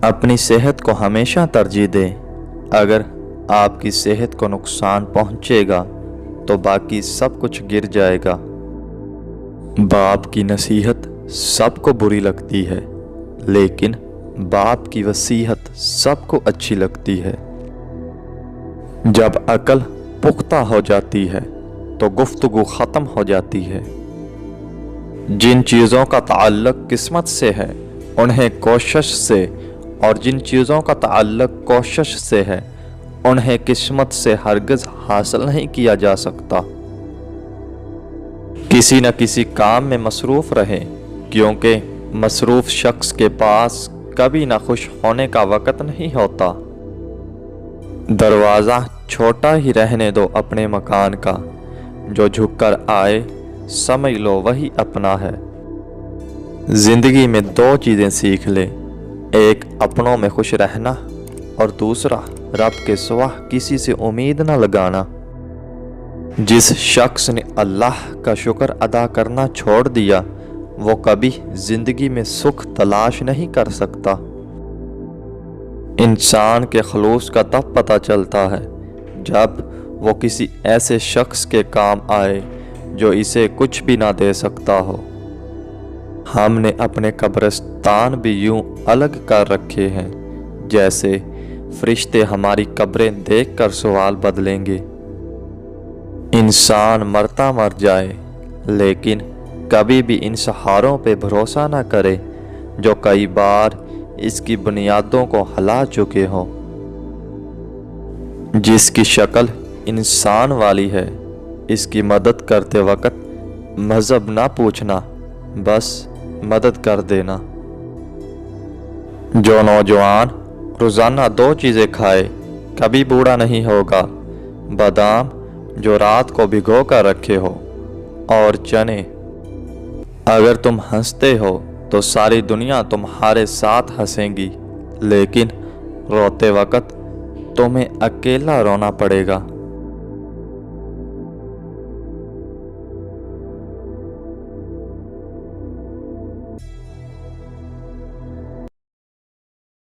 اپنی صحت کو ہمیشہ ترجیح دیں۔ اگر آپ کی صحت کو نقصان پہنچے گا تو باقی سب کچھ گر جائے گا۔ باپ کی نصیحت سب کو بری لگتی ہے، لیکن باپ کی وصیت سب کو اچھی لگتی ہے۔ جب عقل پختہ ہو جاتی ہے تو گفتگو ختم ہو جاتی ہے۔ جن چیزوں کا تعلق قسمت سے ہے انہیں کوشش سے، اور جن چیزوں کا تعلق کوشش سے ہے انہیں قسمت سے ہرگز حاصل نہیں کیا جا سکتا۔ کسی نہ کسی کام میں مصروف رہیں، کیونکہ مصروف شخص کے پاس کبھی نہ خوش ہونے کا وقت نہیں ہوتا۔ دروازہ چھوٹا ہی رہنے دو اپنے مکان کا، جو جھک کر آئے سمجھ لو وہی اپنا ہے۔ زندگی میں دو چیزیں سیکھ لے، ایک اپنوں میں خوش رہنا اور دوسرا رب کے سوا کسی سے امید نہ لگانا۔ جس شخص نے اللہ کا شکر ادا کرنا چھوڑ دیا وہ کبھی زندگی میں سکھ تلاش نہیں کر سکتا۔ انسان کے خلوص کا تب پتہ چلتا ہے جب وہ کسی ایسے شخص کے کام آئے جو اسے کچھ بھی نہ دے سکتا ہو۔ ہم نے اپنے قبرستان بھی یوں الگ کر رکھے ہیں جیسے فرشتے ہماری قبریں دیکھ کر سوال بدلیں گے۔ انسان مرتا مر جائے، لیکن کبھی بھی ان سہاروں پہ بھروسہ نہ کرے جو کئی بار اس کی بنیادوں کو ہلا چکے ہوں۔ جس کی شکل انسان والی ہے اس کی مدد کرتے وقت مذہب نہ پوچھنا، بس مدد کر دینا۔ جو نوجوان روزانہ دو چیزیں کھائے کبھی بوڑھا نہیں ہوگا، بادام جو رات کو بھگو کر رکھے ہو اور چنے۔ اگر تم ہنستے ہو تو ساری دنیا تمہارے ساتھ ہنسیں گی، لیکن روتے وقت تمہیں اکیلا رونا پڑے گا۔